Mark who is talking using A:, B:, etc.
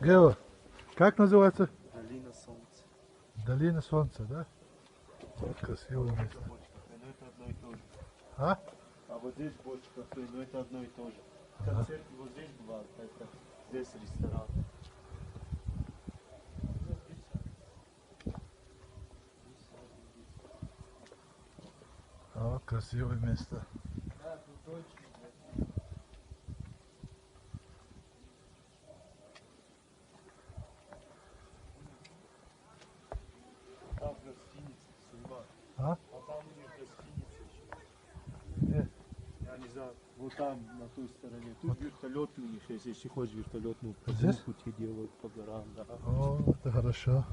A: Гео, как называется?
B: Долина Солнца.
A: Долина Солнца, да? Вот красивое место.
B: Но это одно и то же.
A: А?
B: А вот здесь больше кафе, но это одно и то же. Концерты вот здесь бывают, а это здесь ресторан.
A: О, красивое место.
B: Да, тут очень. Там гостиница, снимать.
A: А?
B: А там у них гостиница еще.
A: Где?
B: Я не знаю, вот там, на той стороне. Тут вертолет у них есть, если хочешь вертолетную
A: Здесь?
B: прогулку тебе делают по горам, да.
A: О, это хорошо.